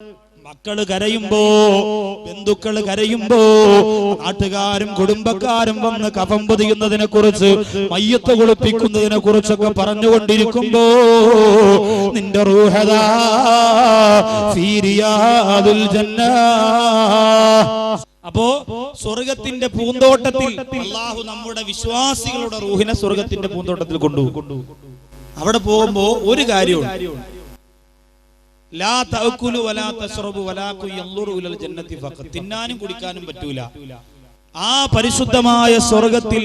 മക്കള് കരയുമ്പോ, ബന്ധുക്കള് കരയുമ്പോ, നാട്ടുകാരും കുടുംബക്കാരും വന്ന് കഫം പൊതിയുന്നതിനെ കുറിച്ച്, മയ്യത്ത് കുളിപ്പിക്കുന്നതിനെ കുറിച്ചൊക്കെ പറഞ്ഞുകൊണ്ടിരിക്കുമ്പോ നിന്റെ റൂഹദാ ഫീ റിയാദിൽ ജന്ന. അപ്പോ സ്വർഗത്തിന്റെ പൂന്തോട്ടത്തിൽ അല്ലാഹു നമ്മുടെ വിശ്വാസികളുടെ റൂഹിനെ സ്വർഗത്തിന്റെ പൂന്തോട്ടത്തിൽ കൊണ്ടുപോകും. അവിടെ പോകുമ്പോ ഒരു കാര്യമുണ്ട്, ലാ തഅകുലു വലാ തശ്റബു വലാകു യൻദുറു ഇലൽ ജന്നതി ഫഖത്ത്. തിന്നാനും കുടിക്കാനും പറ്റൂല. ആ പരിശുദ്ധമായ സ്വർഗത്തിൽ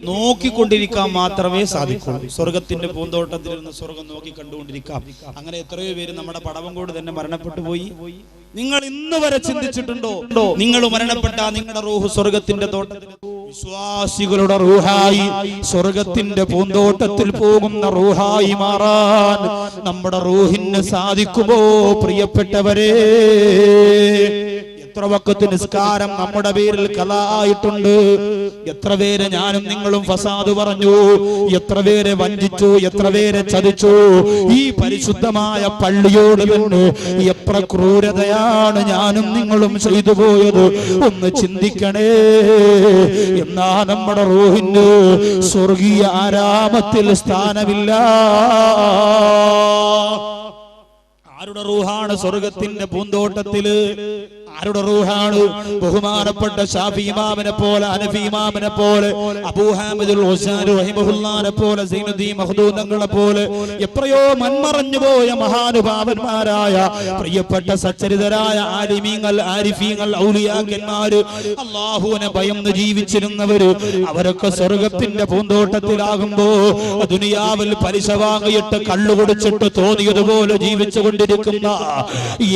നോക്കിക്കൊണ്ടിരിക്കാൻ മാത്രമേ സാധിക്കൂ. സ്വർഗത്തിന്റെ പൂന്തോട്ടത്തിൽ നിന്ന് സ്വർഗം നോക്കി കണ്ടുകൊണ്ടിരിക്കാം. അങ്ങനെ എത്രയോ പേര് നമ്മുടെ പടവങ്കോട് തന്നെ മരണപ്പെട്ടു പോയി. നിങ്ങൾ ഇന്ന് വരെ ചിന്തിച്ചിട്ടുണ്ടോ, നിങ്ങൾ മരണപ്പെട്ട നിങ്ങളുടെ റൂഹ് സ്വർഗത്തിന്റെ തോട്ടത്തിൽ, വിശ്വാസികളുടെ റൂഹായി സ്വർഗത്തിന്റെ പൂന്തോട്ടത്തിൽ പോകുന്ന റൂഹായി മാറാൻ നമ്മുടെ റൂഹിന് സാധിക്കുമോ പ്രിയപ്പെട്ടവരെ? എത്ര വഖത്ത് നിസ്കാരം നമ്മുടെ പേരിൽ ഖലാ ആയിട്ടുണ്ട്. എത്ര പേര് ഞാനും നിങ്ങളും ഫസാദ് പറഞ്ഞു, എത്ര പേരെ വഞ്ചിച്ചു, എത്ര പേരെ ചതിച്ചു. ഈ പരിശുദ്ധമായ പള്ളിയോട് തന്നെ എത്ര ക്രൂരതയാണ് ഞാനും നിങ്ങളും ചെയ്തു പോയത്. ഒന്ന് ചിന്തിക്കണേ. എന്നാ നമ്മുടെ റൂഹിന് സ്വർഗീയ ആരാമത്തിൽ സ്ഥാനമില്ല. ആരുടെ റൂഹാണ് സ്വർഗത്തിന്റെ പൂന്തോട്ടത്തില്? ആരുടെ റൂഹാണ്? ബഹുമാനപ്പെട്ട ശാഫി ഇമാമിനെ പോലെ, ഹനഫി ഇമാമിനെ പോലെ, അബൂ ഹാമിദുൽ ഗസാലി റഹിമഹുല്ലാഹിനെ പോലെ, സൈനുദ്ദീൻ മഖ്ദൂം തങ്ങളെ പോലെ എത്രയോ മൺമറഞ്ഞു പോയ മഹാനുഭാവന്മാരായ പ്രിയപ്പെട്ട സച്ചരിതരായ ആലിമീങ്ങൾ, ആരിഫീങ്ങൾ, ഔലിയാക്കന്മാര്, അല്ലാഹുവിനെ ഭയന്ന് ജീവിച്ചിരുന്നവര്, അവരൊക്കെ സ്വർഗത്തിന്റെ പൂന്തോട്ടത്തിലാകുമ്പോ ദുനിയാവിൽ പലിശ വാങ്ങിയിട്ട് കള്ളു കുടിച്ചിട്ട് തോന്നിയതുപോലെ ജീവിച്ചു കൊണ്ടിരിക്കുന്ന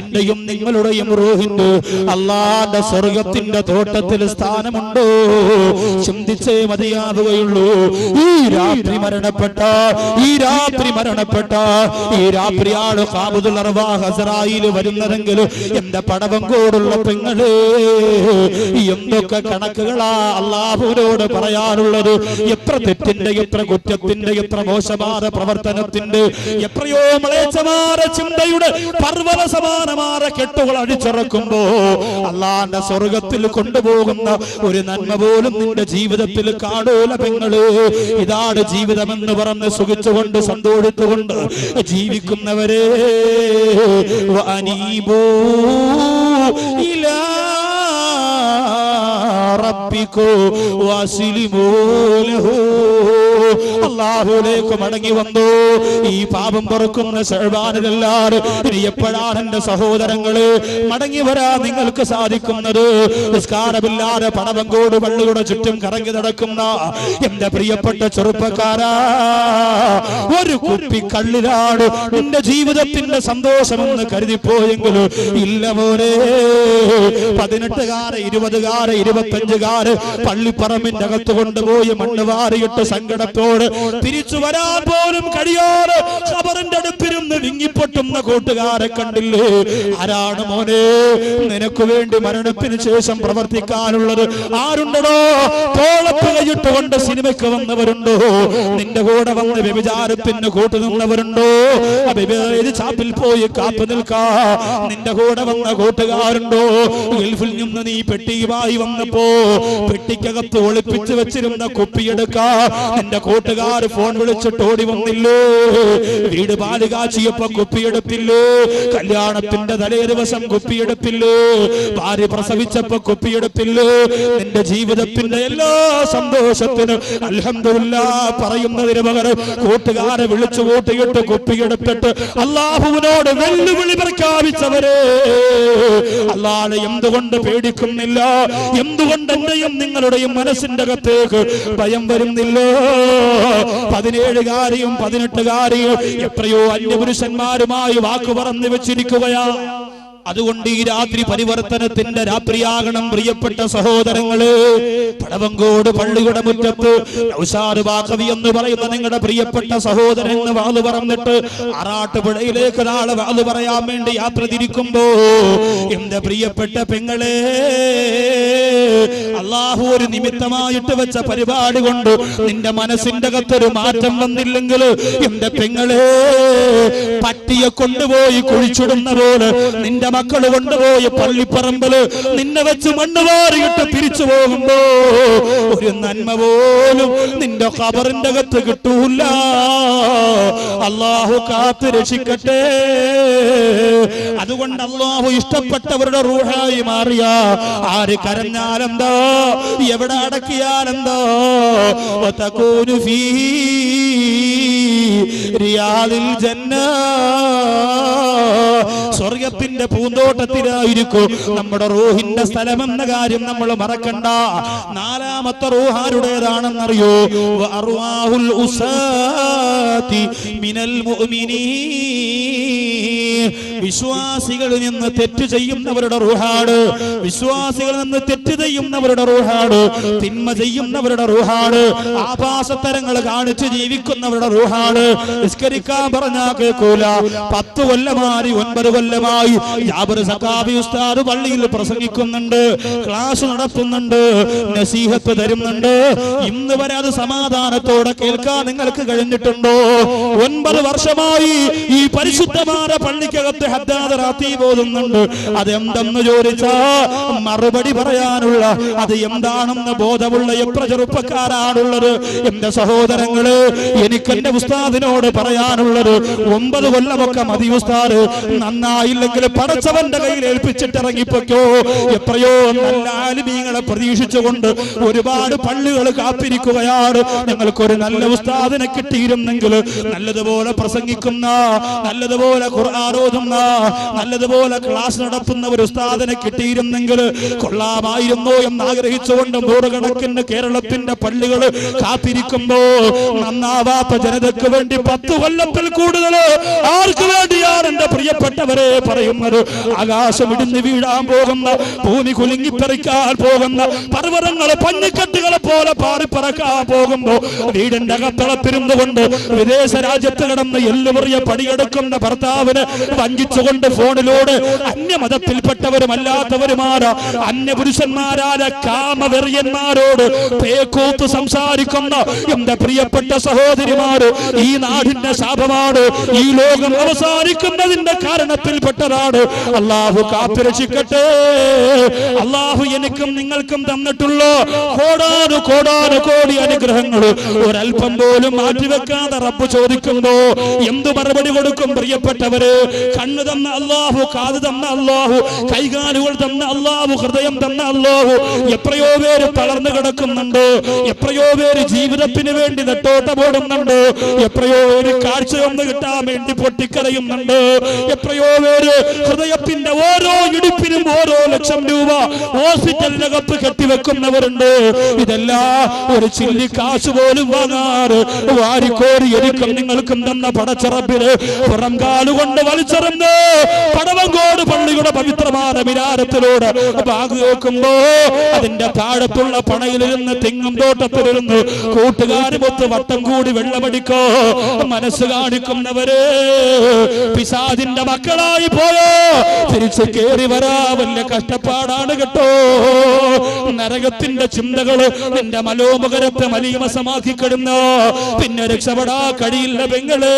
എന്റെയും നിങ്ങളുടെയും റൂഹിന്റെ അല്ലാഹുവിന്റെ സ്വർഗത്തിന്റെ തോട്ടത്തിൽ സ്ഥാനമുണ്ടോ? ചിന്തിച്ചേ മതിയാവുകയുള്ളൂ. ഈ രാത്രി മരണപ്പെട്ട ഈ രാത്രിയാണ് ഖാബിദുൽ അർവാഹ് അസ്റായീൽ വരുന്നതെങ്കിൽ എന്റെ പടവങ്കോടുള്ള പെങ്ങളെ, എന്തൊക്കെ കണക്കുകളാ അല്ലാഹുവിനോട് പറയാനുള്ളത്. എത്ര തെറ്റിന്റെ, എത്ര കുറ്റത്തിന്റെ, എത്ര മോശമായ പ്രവർത്തനത്തിന്റെ, എത്രയോ മ്ലേച്ഛമായ ചിന്തയുടെ പർവ്വത സമാനമായ കെട്ടുകൾ അടിച്ചിറക്കുമ്പോ അല്ലാഹുവിന്റെ സ്വർഗത്തിൽ കൊണ്ടുപോകുന്ന ഒരു നന്മ പോലും നിന്റെ ജീവിതത്തിൽ കാണൂല പെങ്ങള്. ഇതാണ് ജീവിതമെന്ന് പറഞ്ഞ് സുഖിച്ചുകൊണ്ട് സന്തോഷിച്ചുകൊണ്ട് ജീവിക്കുന്നവരെ, വഅനീബൂ ഇലാ റബ്ബികൂ വഅസ്ലിമൂ ലഹു. അല്ലാഹുവിലേക്ക് മടങ്ങി വന്നു. ഈ പാപം പൊറുക്കുന്ന ശഅബാനിലല്ലാതെ ഇനി എപ്പോഴാണ് എന്റെ സഹോദരങ്ങള് മടങ്ങി വരാൻ നിങ്ങൾക്ക് സാധിക്കുന്നത്? നിസ്കാരമില്ലാതെ പടവങ്കോട് പള്ളിയുടെ ചുറ്റും കറങ്ങി നടക്കുന്ന എന്റെ പ്രിയപ്പെട്ട ചെറുപ്പക്കാരാ, ഒരു കുപ്പി കള്ളിലാണ് നിന്റെ ജീവിതത്തിന്റെ സന്തോഷമെന്ന് കരുതിപ്പോയെങ്കിലും ഇല്ല മോനെ. 18-കാര്, 20-കാര്, 25-കാര് പള്ളിപ്പറമ്പിന്റെ അകത്ത് കൊണ്ടുപോയി മണ്ണ് വാരിയിട്ട് സങ്കടത്തോട് തിരിച്ചു വരാൻ പോലും കഴിയാതെ ഖബറിന്റെ അടുപ്പിരുന്ന് വിങ്ങിപ്പൊട്ടുന്ന കൂട്ടുകാരെ കണ്ടില്ലേ? ആരാണ് മോനെ നിനക്ക് വേണ്ടി മരണത്തിന് ശേഷം പ്രവർത്തിക്കാനുള്ളത്? ആരുണ്ടോ? തോളത്ത് കൈയിട്ടുകൊണ്ട് സിനിമയ്ക്ക് വന്നവരുണ്ടോ? നിന്റെ കൂടെ വന്ന് വ്യഭിചാരത്തിന് കൂട്ടുനിന്നവരുണ്ടോ? ചാപ്പിൽ പോയി കാത്തു നിൽക്കാ നിന്റെ കൂടെ വന്ന കൂട്ടുകാരുണ്ടോ? ഗൾഫിൽ നിന്ന് നീ പെട്ടിയുമായി വന്നപ്പോ പെട്ടിക്കകത്ത് ഒളിപ്പിച്ചു വെച്ചിരുന്ന കുപ്പിയെടുക്കാ നിന്റെ കൂട്ടുകാർ ഫോൺ വിളിച്ചിട്ട് ഓടി വന്നില്ലേ? വീട് പാല് കാച്ചിയപ്പോ കുപ്പിയെടുത്തില്ലേ? കല്യാണത്തിന്റെ തലേ ദിവസം കുപ്പിയെടുത്തില്ലേ? ഭാര്യ പ്രസവിച്ചപ്പോ കുപ്പിയെടുത്തില്ലേ? നിന്റെ ജീവിതത്തിന്റെ എല്ലാ സന്തോഷത്തിനും അൽഹംദുലില്ലാഹ് പറയുന്നതിന് പകരം കൂട്ടുകാരെ വിളിച്ചു കൂട്ടിയിട്ട് കുപ്പിയെടുത്തിട്ട് അല്ലാഹുവിനോട് വെല്ലുവിളി പ്രഖ്യാപിച്ചവരെ, അല്ലാഹുവെ എന്തുകൊണ്ട് പേടിക്കുന്നില്ല? എന്തുകൊണ്ട് എന്റെയും നിങ്ങളുടെയും മനസ്സിന്റെ അകത്തേക്ക് ഭയം വരുന്നില്ല? 17-കാരെയും 18-കാരെയും എത്രയോ അന്യപുരുഷന്മാരുമായി വാക്ക് പറഞ്ഞു വെച്ചിരിക്കുകയാ. അതുകൊണ്ട് ഈ രാത്രി പരിവർത്തനത്തിന്റെ രാത്രിയാകണം പ്രിയപ്പെട്ട സഹോദരങ്ങളെ. പടവങ്കോട് പള്ളിയുടെ മുറ്റത്ത് നൗഷാദ് ബാഖവി എന്ന് പറയുന്ന നിങ്ങളുടെ പ്രിയപ്പെട്ട സഹോദരൻ വാള് പറഞ്ഞിട്ട് ആറാട്ടുപുഴയിലേക്ക് നാളെ വാള് പറയാൻ വേണ്ടി യാത്ര തിരിക്കുമ്പോ എന്റെ പ്രിയപ്പെട്ട പെങ്ങളെ, അല്ലാഹു ഒരു നിമിത്തമായിട്ട് വെച്ച പരിപാടി കൊണ്ട് നിന്റെ മനസ്സിന്റെ അകത്തൊരു മാറ്റം വന്നില്ലെങ്കിൽ എന്റെ പെങ്ങളെ, പട്ടിയെ കൊണ്ടുപോയി കുഴിച്ചിടുന്ന പോലെ നിന്റെ മക്കൾ കൊണ്ടുപോയി പള്ളിപ്പറമ്പില് നിന്നെ വെച്ച് മണ്ണ് വാരിയിട്ട് തിരിച്ചു പോകുമ്പോ ഒരു നന്മ പോലും നിന്റെ ഖബറിന്റെ അകത്ത് കിട്ടൂല. അല്ലാഹു കാത്ത് രക്ഷിക്കട്ടെ. അതുകൊണ്ട് അല്ലാഹു ഇഷ്ടപ്പെട്ടവരുടെ റൂഹായി മാറിയ ആര് കരഞ്ഞാലെന്തോ, എവിടെ അടക്കിയാലെന്തോ, വതകൂനു ഫീ റിയാദിൽ ജന്ന, സ്വർഗത്തിന്റെ പൂന്തോട്ടത്തിലായിരിക്കും നമ്മുടെ റൂഹിന്റെ സ്ഥലമെന്ന കാര്യം നമ്മൾ മറക്കണ്ട. നാലാമത്തെ റൂഹ് ആരുടേതാണെന്നറിയോ? അർവാഹുൽ ഉസാതി മിനൽ മുഅ്മിനീൻ, വിശ്വാസികളിൽ നിന്ന് തെറ്റ് ചെയ്യുന്നവരുടെ റൂഹാണ്. വിശ്വാസികളിൽ നിന്ന് തെറ്റ് ചെയ്യുന്നവരുടെ റൂഹാണ്. തിന്മ ചെയ്യുന്നവരുടെ റൂഹാണ്. ആഭാസത്തരങ്ങൾ കാണിച്ച് ജീവിക്കുന്നവരുടെ റൂഹാണ്. നിസ്കരിക്കാൻ പറഞ്ഞാ കേൾക്കൂല. 10 കൊല്ലമായി 9 കൊല്ലമായി ജാബിർ സഖാഫി ഉസ്താദ് പള്ളിയിൽ പ്രസംഗിക്കുന്നുണ്ട്, ക്ലാസ് നടത്തുന്നുണ്ട്, നസീഹത്ത് തരുന്നുണ്ട്. ഇന്ന് വരെ അത് സമാധാനത്തോടെ കേൾക്കാൻ നിങ്ങൾക്ക് കഴിഞ്ഞിട്ടുണ്ടോ? 9 വർഷമായി ഈ പരിശുദ്ധമായ പള്ളിക്കകത്ത് ഹദ്ദാദ് റാത്തീബ് ഓതുന്നുണ്ട്. അതെന്തെന്ന് ചോദിച്ചാ മറുപടി പറയാനുള്ള, അത് എന്താണെന്ന് ബോധമുള്ള എത്ര ചെറുപ്പക്കാരാണുള്ളത്? എന്റെ സഹോദരങ്ങള്, എനിക്ക് എന്റെ ഉസ്താദിനോട് പറയാനുള്ളത്, 9 കൊല്ലമൊക്കെ മതി ഉസ്താദ്, നന്നായില്ലെങ്കിൽ പടച്ചവന്റെ കയ്യിൽ ഏൽപ്പിച്ചിട്ട് ഇറങ്ങിപ്പോക്കോ. എത്രയോ നല്ല ആലിമീങ്ങളെ പ്രതീക്ഷിച്ചുകൊണ്ട് ഒരുപാട് പള്ളികൾ കാത്തിരിക്കുകയാണ്. ഞങ്ങൾക്കൊരു നല്ല ഉസ്താദിനെ കിട്ടിയിരുന്നെങ്കിൽ, നല്ലതുപോലെ പ്രസംഗിക്കുന്ന, നല്ലതുപോലെ ഖുർആൻ ഓതുന്ന, നല്ലതുപോലെ ക്ലാസ് നടത്തുന്ന ഒരു ഉസ്താദിനെ കിട്ടിയിരുന്നെങ്കിൽ കൊള്ളാമായിരുന്നു എന്ന് ആഗ്രഹിച്ചുകൊണ്ട് നൂറുകണക്കിന് കേരളത്തിന്റെ പള്ളികൾ കാത്തിരിക്കുമ്പോ നന്നാവാത്ത ജനതയ്ക്ക് വേണ്ടി 10 കൊല്ലത്തിൽ കൂടുതൽ ആർക്ക് വേണ്ടിയാണ് എന്റെ പ്രിയപ്പെട്ടവരെ പറയുന്നത്? ആകാശം ഇടിഞ്ഞു വീഴാൻ പോകുന്ന, ഭൂമി കുലുങ്ങിപ്പറിക്കാൻ പോകുന്ന, പർവ്വതങ്ങളെ പഞ്ഞിക്കെട്ടുകളെ പോലെ പാറിപ്പറക്കാൻ പോകുമ്പോ വീടിന്റെ അകത്തളത്തിരുന്നു കൊണ്ട് വിദേശ രാജ്യത്ത് കിടന്ന് എല്ലുമുറിയ പണിയെടുക്കുന്ന ഭർത്താവിന് വഞ്ചിച്ചുകൊണ്ട് ഫോണിലൂടെ അന്യമതത്തിൽപ്പെട്ടവരുമല്ലാത്തവരുമാര അന്യപുരുഷന്മാരായ കാമവെറിയന്മാരോട് പേക്കൂത്ത് സംസാരിക്കുന്ന എന്റെ പ്രിയപ്പെട്ട സഹോദരിമാര്, ഈ നാടിന്റെ ശാപമാണ്. ഈ ലോകം അവസാനിക്കുന്നതിന്റെ കാരണത്തിൽപ്പെട്ടതാണ്. അല്ലാഹു കാത്തുരക്ഷിക്കട്ടെ. അല്ലാഹു എനിക്കും നിങ്ങൾക്കും തന്നിട്ടുള്ള കോടാനു കോടി അനുഗ്രഹങ്ങൾ ഒരൽപ്പം പോലും മാറ്റിവെക്കാതെ റബ്ബ് ചോദിക്കുമ്പോ എന്തു മറുപടി കൊടുക്കും? പ്രിയപ്പെട്ടവര്, കണ്ണ് തന്ന അല്ലാഹു, കാത് തന്ന അല്ലാഹു, കൈകാലുകൾ തന്ന അല്ലാഹു, ഹൃദയം തന്ന അല്ലാഹു. എത്രയോ പേര് തളർന്നു കിടക്കുന്നുണ്ട്. എത്രയോ പേര് ജീവിതത്തിന് വേണ്ടി നെട്ടോട്ടമോടുന്നുണ്ട്. എത്രയോ പേര് കാഴ്ചയൊന്ന് കിട്ടാൻ വേണ്ടി പൊട്ടിക്കരയുന്നുണ്ട്. എത്രയോ പേര് ഹൃദയത്തിന്റെ ഓരോ ഇടിപ്പിനും ഓരോ ലക്ഷം രൂപ ഹോസ്പിറ്റലിനകത്ത് കെട്ടിവെക്കുന്നവരുണ്ട്. ഇതെല്ലാം ഒരു ചില്ലി കാശ് പോലും വാങ്ങാറ് വാരിക്കോരി എനിക്കും നിങ്ങൾക്കും തന്ന പടച്ചറപ്പിന് പുറം കാലുകൊണ്ട് വലിച്ചെറിഞ്ഞ് പടവങ്കോട് പള്ളിയുടെ പവിത്രമായ മിനാരത്തിലൂടെ ബാഗ് കേൾക്കുമ്പോ അതിന്റെ താഴത്തുള്ള പണയിലിരുന്ന് തെങ്ങും തോട്ടത്തിലിരുന്ന് കൂട്ടുകാരുമൊത്ത് വട്ടം കൂടി വെള്ളമടിക്കോ മനസ്സ് കാണിക്കുന്നവര് പിശാചിന്റെ മക്കളായി പോയോ തിരിച്ച് കേറി വരാ വലിയ കഷ്ടപ്പാടാണ് കേട്ടോ. നരകത്തിന്റെ ചിന്തകള് നിന്റെ മനോമുഖരത്തെ മലീമസമാക്കി കിടന്നോ പിന്നെ രക്ഷപ്പെടാ കഴിയില്ല പെങ്ങള്.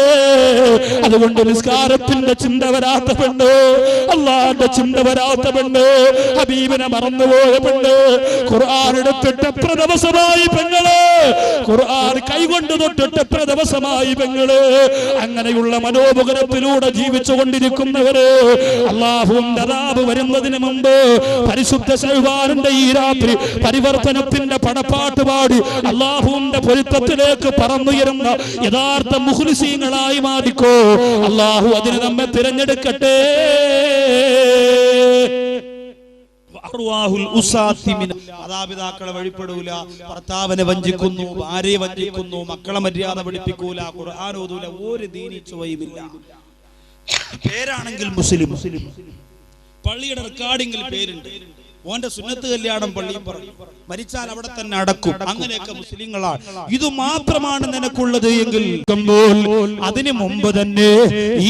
അതുകൊണ്ട് നിസ്കാരത്തിന്റെ ചിന്ത വരാത്ത പെണ്ണ്, അള്ളാന്റെ ചിന്ത വരാത്ത പെണ്ണ്, ഹബീബിനെ മറന്നുപോയ പെണ്ണ്, ഖുർആൻ എടുത്തിട്ട് എത്ര ദിവസമായി പെങ്ങള്, ഖുർആൻ കൈകൊണ്ട് തൊട്ടിട്ട് എത്ര ദിവസമായി പെങ്ങള്. അങ്ങനെയുള്ള മനോമുഖരത്തിലൂടെ ജീവിച്ചു കൊണ്ടിരിക്കുന്നവര് അല്ലാഹുവിന്റെ അദാബ് വരുന്നതിന് മുമ്പ് പരിശുദ്ധ ശഅബാനിന്റെ ഈ രാത്രി പരിവർത്തനത്തിന്റെ പടപ്പാട്ട് പാടി അല്ലാഹുവിന്റെ പൊരുത്തത്തിലേക്ക് പറന്നുയരുന്ന യഥാർത്ഥ മുഖ്ലിസീങ്ങളായി മാറിക്കോ. അല്ലാഹു അതിന് നമ്മെ തിരഞ്ഞെടുക്കട്ടെ. മാതാപിതാക്കളെ വഴിപ്പെടൂല, ഭർത്താവിനെ വഞ്ചിക്കുന്നു, ഭാര്യയെ വഞ്ചിക്കുന്നു, മക്കളെ മര്യാദ പഠിപ്പിക്കൂല, ഖുർആൻ ഓതൂല, ഒരു ദീനീ ചുവയുമില്ല. പേരാണെങ്കിൽ മുസ്ലിം, പള്ളിയുടെ റെക്കോർഡിംഗിൽ പേരുണ്ട്, ഓന്റെ സുന്നത്ത് കല്യാണം പള്ളിയും പറയും, മരിച്ചാൽ അവിടെ തന്നെ അടക്കും. അങ്ങനെയൊക്കെ മുസ്ലിങ്ങളാണ്. ഇത് മാത്രമാണ് നിനക്കുള്ളത് എങ്കിൽ അതിനു മുമ്പ് തന്നെ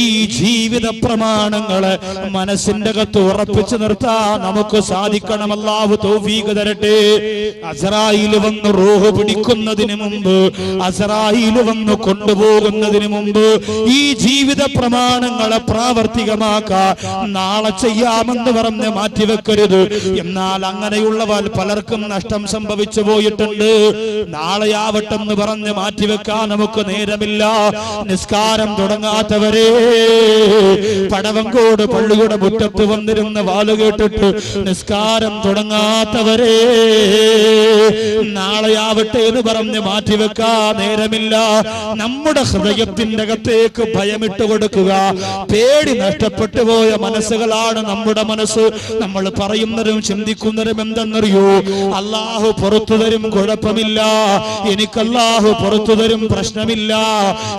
ഈ ജീവിത പ്രമാണങ്ങളെ മനസ്സിന്റെ അകത്ത് ഉറപ്പിച്ചു നിർത്താൻ നമുക്ക് സാധിക്കണം. അല്ലാഹു തൗഫീഖ് തരട്ടെ. അസ്രായീൽ വന്ന് റൂഹ് പിടിക്കുന്നതിന് മുമ്പ്, അസ്രായീൽ വന്ന് കൊണ്ടുപോകുന്നതിന് മുമ്പ് ഈ ജീവിത പ്രമാണങ്ങളെ പ്രാവർത്തികമാക്കാൻ നാളെ ചെയ്യാമെന്ന് പറഞ്ഞ് മാറ്റിവെക്കരുത്. എന്നാൽ അങ്ങനെയുള്ളവർ പലർക്കും നഷ്ടം സംഭവിച്ചു പോയിട്ടുണ്ട്. നാളെയാവട്ടെന്ന് പറഞ്ഞ് മാറ്റിവെക്കാൻ നമുക്ക് നേരമില്ല. നിസ്കാരം തുടങ്ങാത്തവരെ, പടവങ്കോട് പള്ളിയുടെ മുറ്റത്ത് വന്നിരുന്ന വാല് കേട്ടിട്ട് നിസ്കാരം തുടങ്ങാത്തവരെ, നാളെയാവട്ടെ എന്ന് പറഞ്ഞ് മാറ്റിവെക്കാൻ നേരമില്ല. നമ്മുടെ ഹൃദയത്തിന്റെ അകത്തേക്ക് ഭയമിട്ട് കൊടുക്കുക. പേടി നഷ്ടപ്പെട്ടു പോയ മനസ്സുകളാണ് നമ്മുടെ മനസ്സ്. നമ്മൾ പറയുന്നതും ചിന്തിക്കുന്നതും എന്തെന്നറിയോ? അല്ലാഹു പുറത്തു തരും, കുഴപ്പമില്ല. എനിക്ക് അല്ലാഹു പുറത്തു തരും, പ്രശ്നമില്ല.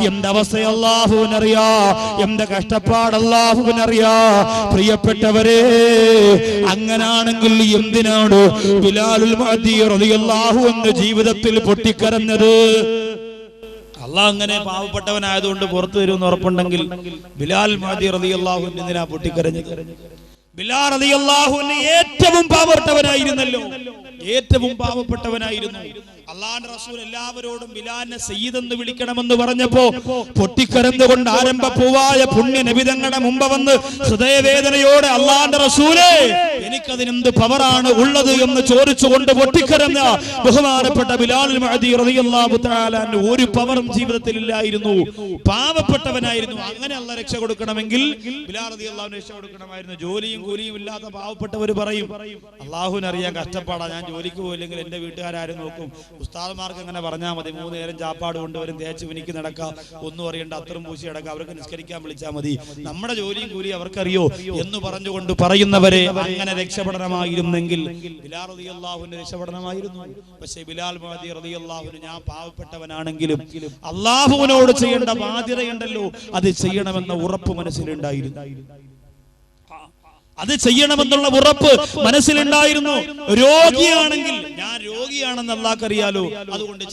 എന്റെ അവസ്ഥ അല്ലാഹുവിനറിയാ, എന്റെ കഷ്ടപ്പാട് അല്ലാഹുവിനറിയാ. പ്രിയപ്പെട്ടവരെ, അങ്ങനാണെങ്കിൽ എന്തിനാണ് ബിലാലുൽ മുഅദ്ദി റളിയല്ലാഹു അൻഹു ജീവിതത്തിൽ പൊട്ടിക്കരഞ്ഞത്? അല്ലാഹ് അങ്ങനെ പാവപ്പെട്ടവനായതുകൊണ്ട് പുറത്തു തരുമെന്ന് ഉറപ്പുണ്ടെങ്കിൽ ബിലാൽ മുഅദ്ദി റളിയല്ലാഹു അൻഹു എന്തിനാ പൊട്ടിക്കരഞ്ഞത്? ബിലാൽ റളിയല്ലാഹു അൻഹു ഏറ്റവും പാവപ്പെട്ടവനായിരുന്നല്ലോ, ഏറ്റവും പാവപ്പെട്ടവനായിരുന്നു. അല്ലാഹുവിന്റെ റസൂൽ എല്ലാവരോടും ബിലാലിനെ സയ്യിദ് എന്ന് വിളിക്കണമെന്ന് പറഞ്ഞപ്പോ പൊട്ടിക്കരന്നുകൊണ്ട് ആരംഭപ്പൂവായ പുണ്യ നബി തങ്ങളുടെ മുമ്പ് വന്ന് ഹൃദയവേദനയോടെ അല്ലാഹുവിന്റെ റസൂലേ, എനിക്കതിനെന്ത് പവറാണ് ഉള്ളത് എന്ന് ചോദിച്ചുകൊണ്ട് പൊട്ടിക്കരഞ്ഞ ബഹുമാനപ്പെട്ട ബിലാലുൽ മുഅദ്ദി റളിയല്ലാഹു തആല അൻഹു ഒരു പവറും ജീവിതത്തിൽ ഇല്ലായിരുന്നു. പാവപ്പെട്ടവനായിരുന്നു. അങ്ങനെ അല്ലാഹ് രക്ഷ കൊടുക്കണമെങ്കിൽ ബിലാൽ റളിയല്ലാഹു അൻഹു രക്ഷ കൊടുക്കണമായിരുന്നു. ജോലിയും കൂലിയും ഇല്ലാത്ത പാവപ്പെട്ടവർ പറയും, അല്ലാഹുവിനറിയാൻ കഷ്ടപ്പാടാ, ഞാൻ ജോലിക്ക് പോയില്ലെങ്കിൽ എന്റെ വീട്ടുകാരും നോക്കും. ഉസ്താദ്മാർക്ക് അങ്ങനെ പറഞ്ഞാൽ മതി, 3 നേരം ചാപ്പാട് കൊണ്ടുവരും, തേച്ച് മിനിക്ക് നടക്കാം, ഒന്നും അറിയണ്ട, അത്രയും പൂശി അടക്കാം, അവർക്ക് നിസ്കരിക്കാൻ വിളിച്ചാൽ മതി, നമ്മുടെ ജോലിയും കൂലി അവർക്കറിയോ എന്ന് പറഞ്ഞുകൊണ്ട് പറയുന്നവരെ അങ്ങനെ രക്ഷപ്പെടണമായിരുന്നെങ്കിൽ ബിലാൽ റളിയല്ലാഹു അൻഹു രക്ഷപ്പെടണമായിരുന്നു. പക്ഷേ ബിലാൽ മുഅദ്ദി റളിയല്ലാഹു അൻഹു ഞാൻ പാവപ്പെട്ടവനാണെങ്കിലും അല്ലാഹുവിനോട് ചെയ്യേണ്ട ബാധ്യതയുണ്ടല്ലോ, അത് ചെയ്യണമെന്ന ഉറപ്പ് മനസ്സിലുണ്ടായിരുന്നു. അത് ചെയ്യണമെന്നുള്ള ഉറപ്പ് മനസ്സിലുണ്ടായിരുന്നു. രോഗിയാണെങ്കിൽ ഞാൻ രോഗിയാണെന്ന് അല്ലാഹ്ക്കറിയാലോ, അതുകൊണ്ട്